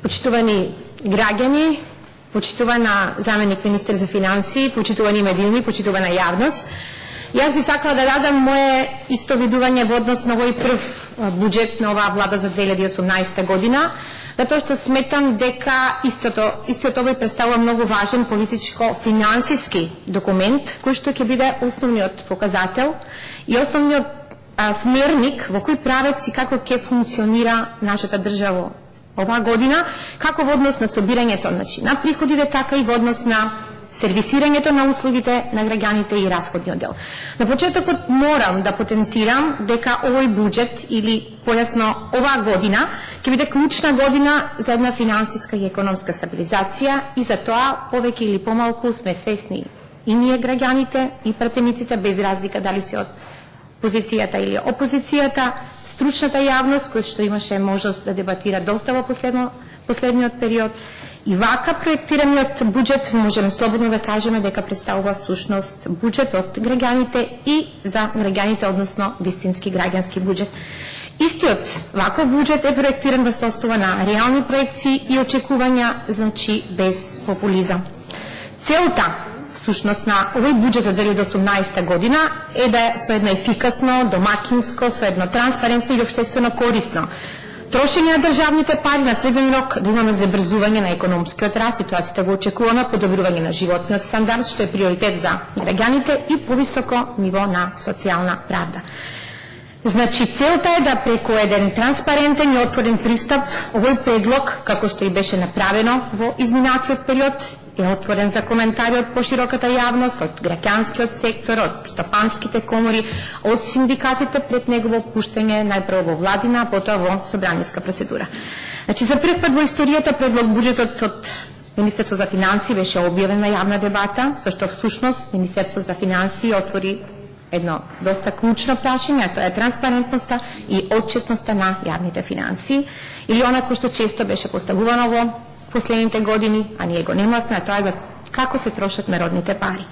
Почитувани граѓани, почитувана заменик министер за финансии, почитувани медиуми, почитувана јавност. Јас би сакала да дадам мое исто видување во однос на овој прв буџет на оваа влада за 2018 година, затоа што сметам дека истиот овој представува многу важен политичко-финансиски документ, кој што ќе биде основниот показател и основниот смерник во кој правец и како ќе функционира нашата држава оваа година, како во однос на собирањето на приходите, така и во однос на сервисирањето на услугите на граѓаните и расходниот дел. На почетокот морам да потенцирам дека овој буџет или појасно оваа година ќе биде клучна година за една финансиска и економска стабилизација и за тоа повеќе или помалку сме свесни и ние граѓаните и пратениците без разлика дали се од позицијата или опозицијата, стручната јавност која што имаше можност да дебатира доста во последниот период. И вака проектираниот буџет можеме слободно да кажеме дека представува сушност буџет од граѓаните и за граѓаните, односно вистински граѓански буџет. Истиот ваков буџет е проектиран во основа на реални проекции и очекувања, значи без популизам. Целта сушност на овој буџет за 2018 година е да е со едно ефикасно, домакинско, со едно транспарентно и општествено корисно трошење на државните пари на среден рок, да имаме забрзување на економскиот раст и тоа сите го очекуваме, подобрување на животниот стандард, што е приоритет за граѓаните и повисоко ниво на социјална правда. Значи, целта е да преку еден транспарентен и отворен пристап овој предлог, како што и беше направено во изминатиот период, е отворен за коментари од пошироката јавност, од граѓанскиот сектор, од стопанските комори, од синдикатите пред негово пуштање најпрво во владина, а потоа во собраниска процедура. Значи, за прв пат во историјата предлог буџетот од Министерство за финансии беше објавен на јавна дебата, со што всушност Министерство за финансии отвори едно доста клучно прашање, а тоа е транспарентноста и отчетноста на јавните финансии, или она кој што често беше поставувано во последните години, а ние го немавме, а тоа е за како се трошат народните пари.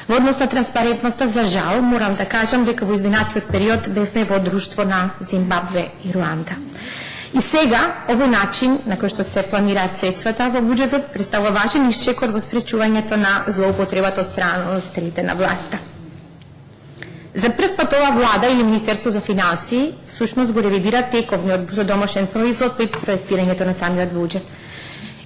Во однос на транспарентноста, за жал, морам да кажам дека во изминатиот период бевме во друштво на Зимбабве и Руанда. И сега, овој начин на кој што се планираат средствата во буџетот представува важен исчекор во спречувањето на злоупотребата од страна на носителите на власта. За прв пат ова влада или Министерство за финансии всушност го ревидира тековниот брутодомошен производ при проектирањето на самиот буџет.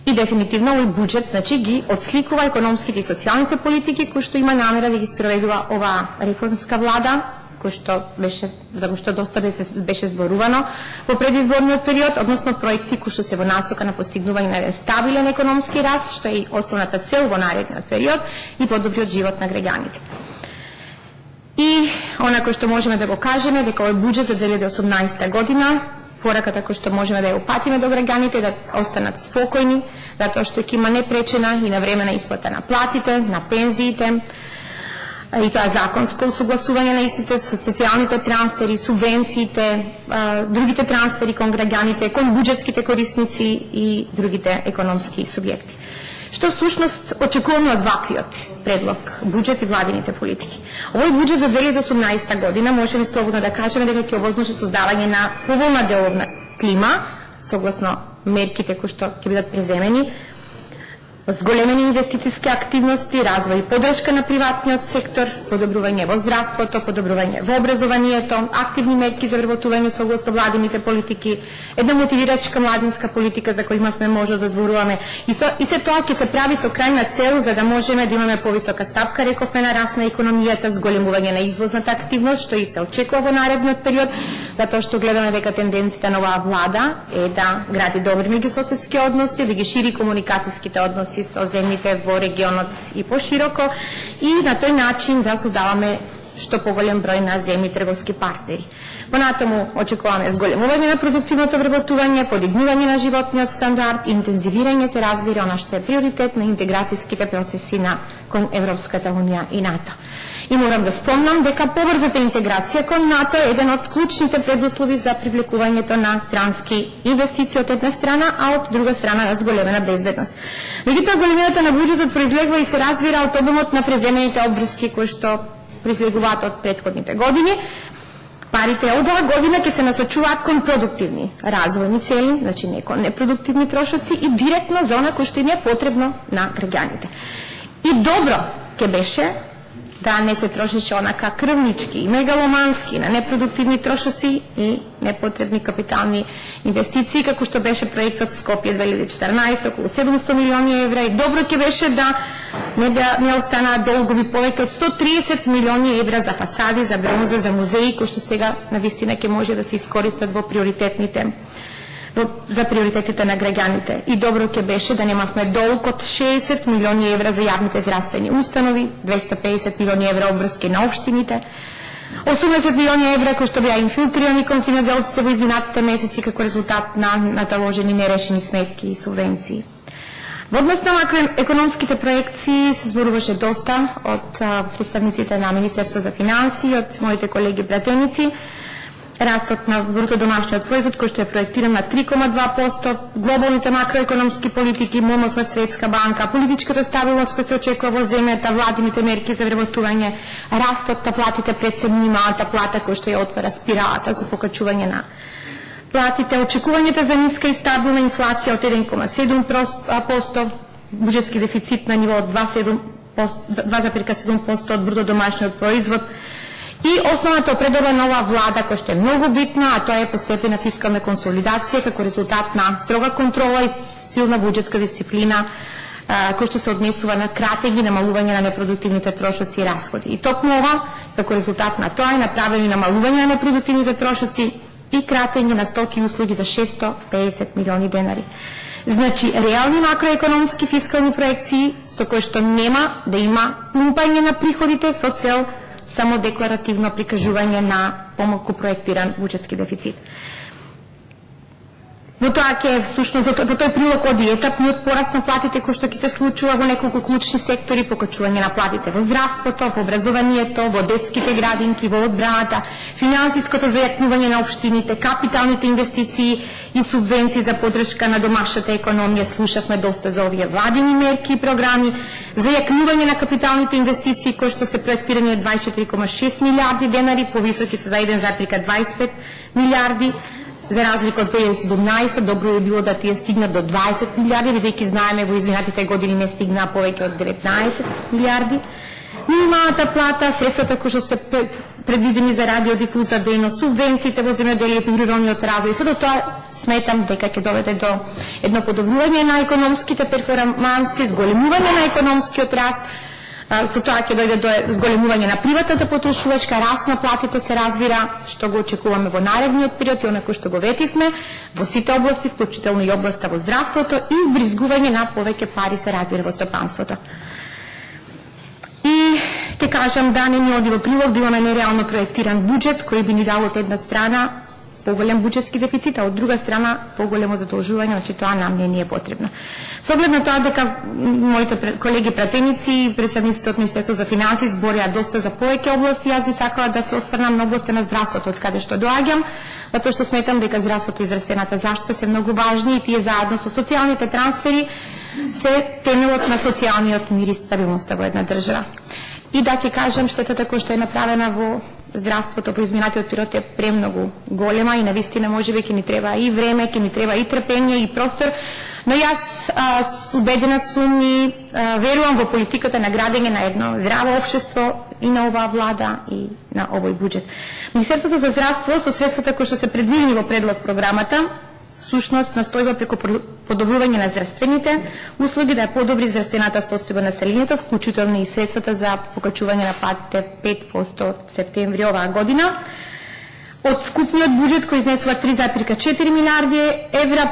И дефинитивно овој буџет, значи, ги отсликува економските и социјалните политики кои што има намера да ги спроведува оваа реформска влада, за кој што доста беше зборувано во предизборниот период, односно проекти кои што се во насока на постигнување на еден стабилен економски раст, што е и основната цел во наредниот период, и подобриот живот на граѓаните. И она кој што можеме да го кажеме дека овој буџет за 2018 година, пораката кој што можеме да ја упатиме до граѓаните да останат спокојни, затоа што ќе има непречена и навремена исплата на платите, на пензиите, и тоа законско согласување на истите со социјалните трансфери, субвенциите, другите трансфери кон граѓаните, кон буџетските корисници и другите економски субјекти. Што всушност очекуваме од ваквиот предлог, буџет и владините политики? Овој буџет за 2018 година можеме слободно да кажеме дека ќе овозможи создавање на поволна деловна клима, согласно мерките кои што ќе бидат преземени, зголемени инвестициски активности, развој и поддршка на приватниот сектор, подобрување во здравството, подобрување во образованието, активни мерки за вработување согласно владините политики, една мотивирачка младинска политика за која имавме можност да зборуваме. И се тоа ќе се прави со крајна цел за да можеме да имаме повисока стапка, рековме, на раст на економијата, зголемување на извозната активност, што и се очекува во наредниот период, затоа што гледаме дека тенденцијата на оваа влада е да гради добри меѓусоседски односи, да ги шири комуникацијските односи со земјите во регионот и пошироко, и на тој начин да создаваме што поголем број на земји трговски партнери. Понатаму очекуваме зголемување на продуктивното вработување, подигнување на животниот стандард, интензивирање, се разбира, она што е приоритет на интеграцијските процеси кон Европската унија и НАТО. И морам да спомнам дека побрзата интеграција кон НАТО е еден од клучните предуслови за привлекувањето на странски инвестиции од една страна, а од друга страна на зголемена безбедност. Меѓутоа, големината на буџетот произлегува и се разбира од обемот на преземените обврски кои што произлегуваат од претходните години. Парите од оваа година ќе се насочуваат кон продуктивни развојни цели, значи не кон непродуктивни трошоци и директно за она кој што им е потребно на граѓаните. И добро ќе беше да не се трошише онака крвнички и мегаломански на непродуктивни трошоци и непотребни капитални инвестиции, како што беше проектот Скопје 2014, околу 700 милиони евра, и добро ќе беше да не останаат долгови повеќе од 130 милиони евра за фасади, за бронза, за музеи, кои што сега навистина ќе може да се искористат во за приоритетите на граѓаните. И добро ќе беше да немавме долг од 60 милиони евра за јавните здравствени установи, 250 милиони евра обврски на општините, 80 милиони евра кои што беа инфилтрирани кон земјоделците во изминатите месеци како резултат на наталожени нерешени сметки и субвенции. Во однос на макроекономските проекции се зборуваше доста од представниците на Министерство за финансии, од моите колеги пратеници. Растот на бруто домашниот производ кој што е проектиран на 3,2%, глобалните макроекономски политики, ММФ, Светска банка, политичката стабилност која се очекува во земјата, владините мерки за вработување, растот на платите пред се минималната плата кој што ја отвара спиралата за покачување на платите, очекувањето за ниска и стабилна инфлација од 1,7%, буџетски дефицит на ниво од 2,7% од бруто домашниот производ. И основната определба на оваа влада, која што е многу битна, а тоа е постепена фискална консолидација како резултат на строга контрола и силна буџетска дисциплина, кој што се однесува на кратеги намалување на непродуктивните трошоци и расходи. И токму ова, како резултат на тоа, е направено намалување на непродуктивните трошоци и кратење на стоки и услуги за 650 милиони денари. Значи, реални макроекономски фискални проекции со кои што нема да има пумпање на приходите со цел само декларативно прикажување на помалку проектиран буџетски дефицит. Во тоа ќе всушност во тој прилог оди етапниот пораст на платите кој што ќе се случува во неколку клучни сектори, покачување на платите во здравството, во образованието, во детските градинки, во одбраната, финансиското зајакнување на општините, капиталните инвестиции и субвенции за поддршка на домашната економија. Слушавме доста за овие владини мерки и програми, зајакнување на капиталните инвестиции кои што се проектирани 24,6 милиарди денари, повисоки се за 1,25 милиарди. За разлика од 2017, добро е било да тие стигнат до 20 милиарди, бидејќи знаеме во изминатите години не стигнаа повеќе од 19 милиарди. Минималната плата, средствата кои што се предвидени за радиодифузна дејност, субвенциите во земјоделието и руралниот развој, се до тоа сметам дека ќе доведе до едно подобрување на економските перформанси, зголемување на економскиот раст. Со тоа ќе дојде до зголемување на приватната потрошувачка, раст на платите се разбира, што го очекуваме во наредниот период и онако што го ветивме во сите области, вклучително и областа во здравството, и вбризгување на повеќе пари се разбира во стопанството. И ќе кажам да не ни оди во прилог да имаме нереално проектиран буџет кој би ни дал од една страна поголем буџетски дефицит, а од друга страна поголемо задолжување, значи тоа нам не е потребно. Со оглед на тоа дека моите колеги пратеници и представниците од Министерството за финансии зборија доста за повеќе области, јас би сакала да се осврнам на областа на здравството, од каде што доаѓам, затоа што сметам дека здравството и здравствената заштита се многу важни и тие заедно со социјалните трансфери се темелот на социјалниот мир и стабилноста во една држава. И да ќе кажам, штетата која што е направена во здравството во изминатиот период е премногу голема и навистина можеби ќе ни треба и време, ќе ни треба и трпение и простор, но јас убедена сум и верувам во политиката на градење на едно здраво општество и на оваа влада и на овој буџет. Министерството за здравство со средствата кои што се предвидени во предлог програмата всушност настојува преку подобрување на здравствените услуги да ја подобри здравствената состојба на населението, вклучително и средствата за покачување на платите 5% од септември оваа година. Од вкупниот буџет кој изнесува 3,4 милиарди евра,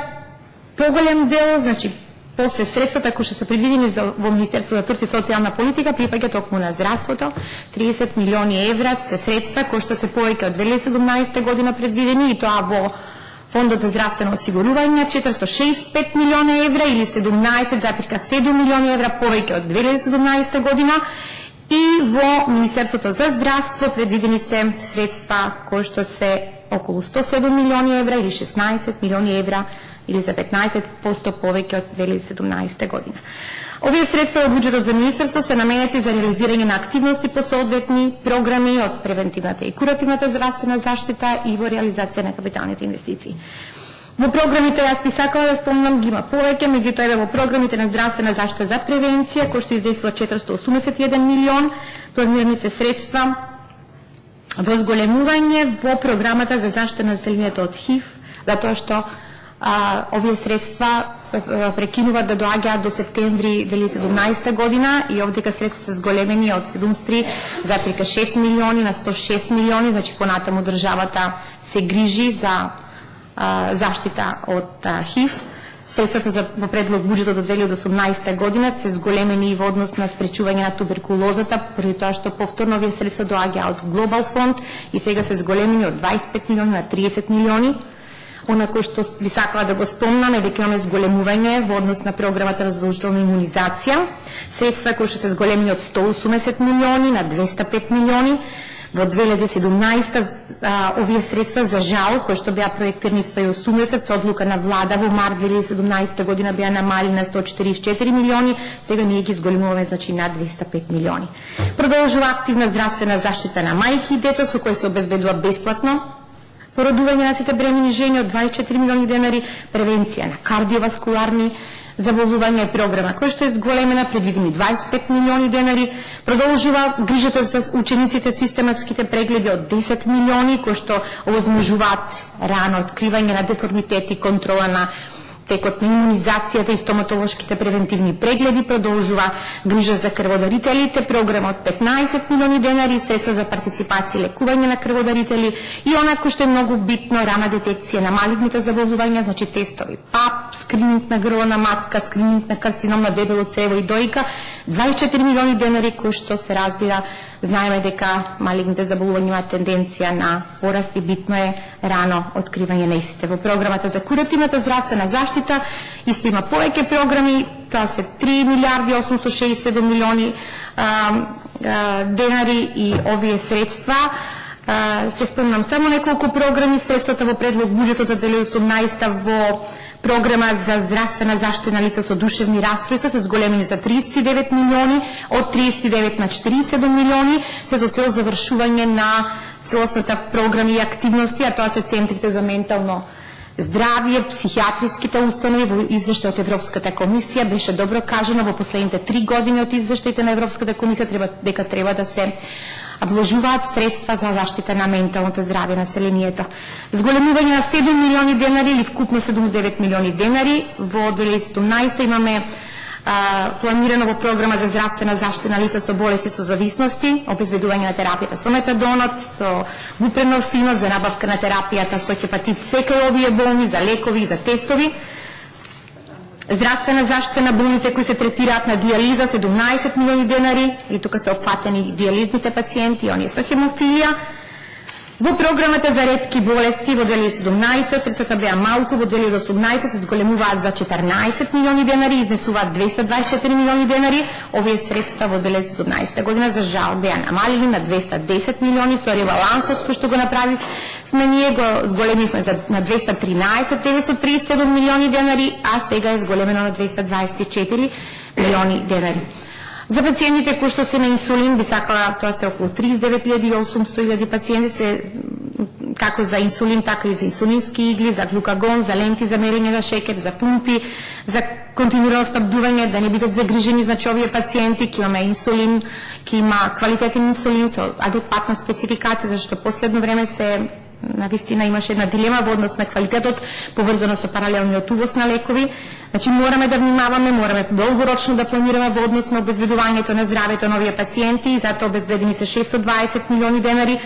поголем дел, значи после средствата кои што се предвидени во Министерството за труд и социјална политика припаѓа токму на здравството. 30 милиони евра се средства кои што се повеќе од 2017 година предвидени и тоа во Фондот за здравствено осигурување 465 милиона евра или 17,7 милиони евра повеќе од 2017 година и во Министерството за здравство предвидени се средства кои што се околу 107 милиони евра или 16 милиони евра или за 15% повеќе од 2017 година. Овие средства во буџетот за министерство се наменети за реализирање на активности по соодветни програми од превентивната и куративната здравствена заштита и во реализација на капиталните инвестиции. Во програмите, јас би сакала да спомнам, ги има повеќе, меѓутоа во програмите на здравствена заштита за превенција, кој што издействува 481 милион, планирани се средства во зголемување во програмата за заштита на населението од ХИВ, затоа што овие средства прекинуваат да доаѓаат до септември 2017 година и овдека средства се зголемени од 73,6 милиони на 106 милиони, значи понатаму државата се грижи за заштита од ХИВ. Средствата во предлог буџетот за 2018 година се зголемени и во однос на спречување на туберкулозата, поради тоа што повторно овие средства доаѓаат од Глобал фонд и сега се зголемени од 25 милиони на 30 милиони. Онако што би сакала да го спомнам е дека имаме зголемување во однос на програмата на задолжителна имунизација, средства кои што се зголемени од 180 милиони на 205 милиони. Во 2017 овие средства за жал, кои што беа проектирани 180 со одлука на влада во март 2017 година беа намалени на 144 милиони, сега ние ги зголемуваме значи на 205 милиони. Продолжува активна здравствена заштита на мајки и деца со кои се обезбедува бесплатно породување на сите бремени жени од 24 милиони денари, превенција на кардиоваскуларни заболувања и програма кој што е зголемена, предвидени 25 милиони денари. Продолжува грижата за учениците, систематските прегледи од 10 милиони кои што овозможуваат рано откривање на деформитети, контрола на текот на имунизацијата и стоматолошките превентивни прегледи. Продолжува грижа за крводарителите, програма од 15 милиони денари, средства за партиципација и лекување на крводарители и онако што е многу битно, рана детекција на малигните заболувања, значи тестови ПАП, скрининг на грло на матка, скрининг на карцином на дебело цево и дојка, 24 милиони денари кои што се разбира, знаеме дека малигните заболувања имаат тенденција на пораст и битно е рано откривање на истите. Во програмата за куративната здравствена заштита исто има повеќе програми, тоа се 3 милиарди 867 милиони денари и овие средства. Ќе спомнам само неколку програми, средствата во предлог буџетот за 2018 во програма за здравствена заштита на лица со душевни расстройства се зголемени за 39 милиони, од 39 на 47 милиони, се за цел завршување на целосната програми и активности, а тоа се центрите за ментално здравје, психијатриските установи. Во извештај од Европската комисија беше добро кажано во последните 3 години од извештаите на Европската комисија дека треба да се вложуваат средства за заштита на менталното здравје на населението. Зголемување на 7 милиони денари или вкупно 79 милиони денари. Во 2017 имаме планирано во програма за здравствена заштита на лица со болести со зависности, обезбедување на терапијата со метадонот, со бупренорфинот, за набавка на терапијата со хепатит С кај овие болни, за лекови и за тестови. Здравствена заштита на болните кои се третираат на диализа, 17 милиони денари, и тука се опфатени диализните пациенти и оние со хемофилија. Во програмата за ретки болести во 2017 средствата беа малку, во 2018 се зголемуваат за 14 милиони денари, изнесуваат 224 милиони денари. Овие средства во 2017 година за жал беа намалени на 210 милиони со ребалансот кој што го направи. Ние го зголемивме на 213 937 милиони денари, а сега е зголемено на 224 милиони денари. За пациентите кои што се на инсулин, би сакала, тоа се околу 39.800 пациенти, се како за инсулин, така и за инсулински игли, за глукагон, за ленти за мерење на шекер, за пумпи, за континуирано снабдување, да не бидат загрижени, значи овие пациенти, ки имаме инсулин, ки има квалитетен инсулин со адекватна спецификација, зашто последно време се навистина имаше една дилема во однос на квалитетот, поврзано со паралелниот увоз на лекови. Значи мораме да внимаваме, мораме долгорочно да планираме во однос на обезбедувањето на здравјето на овие пациенти и затоа обезбедени се 620 милиони денари.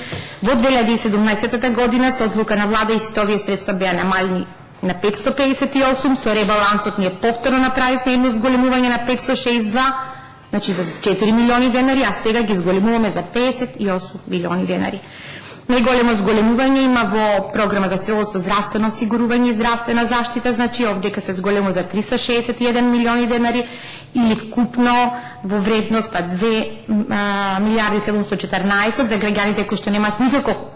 Во 2017 година со одлука на влада и сите овие средства беа намалени на 558, со ребалансот ние повторно направивме едно зголемување на 562, значи за 4 милиони денари, а сега ги зголемуваме за 58 милиони денари. Најголемо зголемување има во програма за целосно здравствено осигурување и здравствена заштита, значи овдека се зголемо за 361 милиони денари или вкупно во вредност 2 милиарди 714 за граѓаните кои што немаат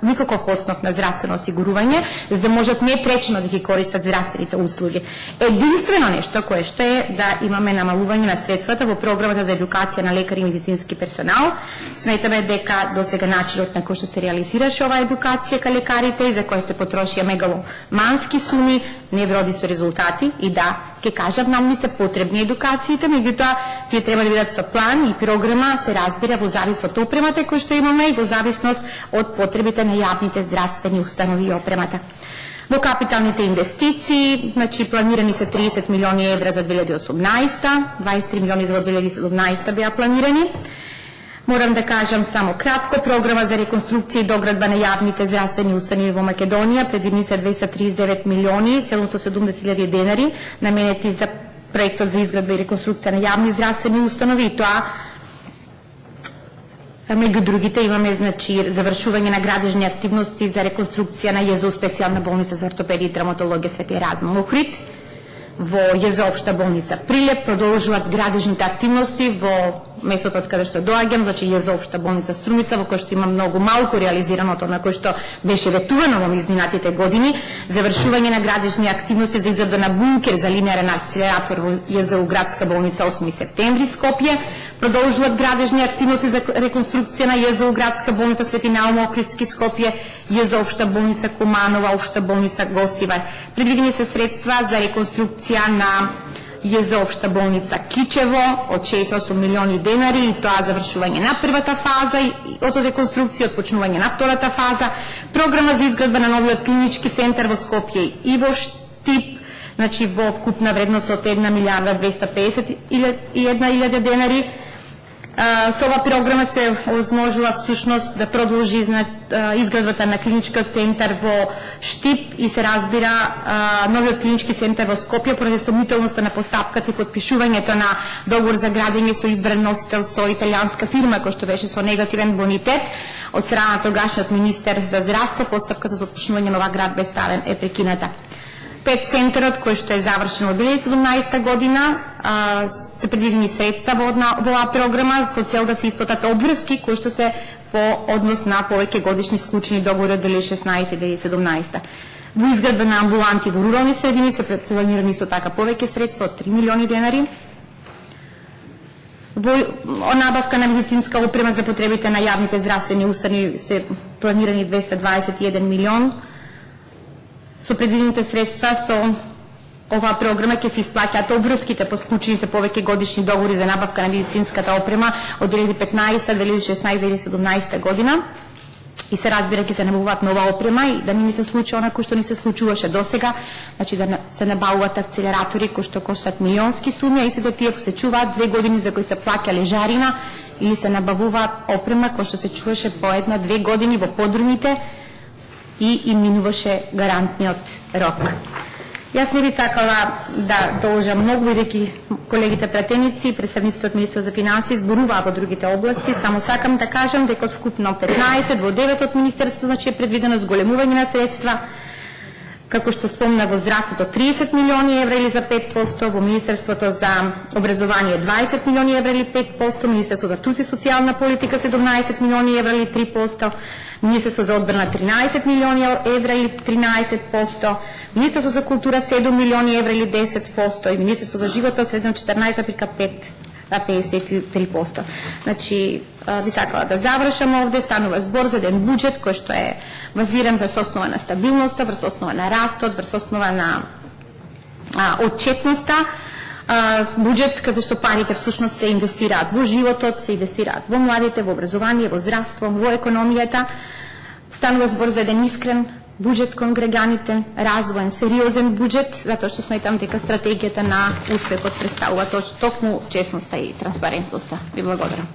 никаков основ на здравствено осигурување, за да можат непречено да ги користат здравствените услуги. Единствено нешто кое што е да имаме намалување на средствата во програмата за едукација на лекари и медицински персонал. Сметаме дека до сега начинот на кој што се реализираше оваа едукација кај лекарите и за кој се потрошија мегаломански суми не вроди со резултати и да, ќе кажат, нам не се потребни едукациите, меѓутоа тие треба да бидат со план и програма, се разбира во завис од опремата кој што имаме и во зависност од потребите на јавните здравствени установи и опремата. Во капиталните инвестиции, значи планирани се 30 милиони евра за 2018, 23 милиони за 2017 беа планирани. Морам да кажам само кратко, програма за реконструкција и доградба на јавните здравствени установи во Македонија, предвидени се 239 милиони 770 хиляди денари, наменети за проектот за изградба и реконструкција на јавни здравствени установи, и тоа меѓу другите имаме значи завршување на градежни активности за реконструкција на ЈЗУ специјална болница за ортопедија и травматологија Свети Еразм Охрид, во ЈЗ општа болница Прилеп продолжуваат градежните активности во местото од каде што доаѓам, значи ЈЗ општа болница Струмица, во кој што има многу малку реализираното на кој што беше ветувано во изминатите години, завршување на градежни активности за изградба на бункер за линеарен акцелератор во ЈЗУ градска болница 8 септември Скопје, продолжуваат градежни активности за реконструкција на ЈЗУ градска болница Свети Наум Охридски Скопје, ЈЗ општа болница Куманова, општа болница Гостивар. Предвидени се средства за реконструкција на ЈЗ општа болница Кичево од 68 милиони денари, и тоа завршување на првата фаза од реконструкција, отпочнување на втората фаза, програма за изградба на новиот клинички центар во Скопје и во Штип, значи во вкупна вредност од 1 милиарда 251 илјади денари. Со ова програма се возможува всушност да продолжи изградбата на клиничкиот центар во Штип и се разбира новиот клинички центар во Скопје поради сомнителноста на постапката и подпишувањето на договор за градење со избран носител со италијанска фирма кој што беше со негативен бонитет од страна на тогашниот министер за здравство. Постапката за отпочнување на оваа градба е прекината. ПЕТ центарот кој што е завршен во 2017 година, се предвидени средства во оваа програма со цел да се исплатат обврски кои што се по однос на повеќе годишни склучени договори од 2016 и 2017. Во изградба на амбуланти во рурални средини се планирани со така повеќе средства од 3 милиони денари. Во набавка на медицинска опрема за потребите на јавните здравствени установи се планирани 221 милион. Со предвидените средства со оваа програма ќе се исплаќаат обврските по склучените повеќе годишни договори за набавка на медицинската опрема од 2015, 2016 и 2017 година. И се разбира ќе се набавуваат нова опрема и да не се случи она кој што ни се случуваше досега, значи да се набавуваат акцелератори кои што коштат милионски суми, и се да тие се чуваат 2 години за кои се плаќа лежарина, или се набавуваат опрема кој што се чуваше по 1-2 години во подрумите и им минуваше гарантниот рок. Јас не би сакала да должам многу, бидејќи колегите пратеници и представниците од Министерството за финансии зборуваа во другите области, само сакам да кажам дека од вкупно 15 во 9 од министерството, значи е предвидено зголемување на средства, како што спомна во здравството 30 милиони евра или за 5%, во Министерството за образование 20 милиони евра или 5%, Министерството за труд и социјална политика 17 милиони евра или 3%, Министерство за одбрана 13 милиони евра или 13%, Министерство за култура 7 милиони евра или 10% и Министерство за живота средно 14,53%. Значи, би сакала да завршам овде, станува збор за еден буџет кој што е базиран врз основа на стабилноста, врз основа на растот, врз основа на отчетноста, буџет каде што парите всушност се инвестираат во животот, се инвестираат во младите, во образование, во здравство, во економијата. Станува збор за еден искрен буџет кон граѓаните, развоен, сериозен буџет, затоа што сметам дека стратегијата на успехот представува токму честноста и транспарентноста. Ви благодарам.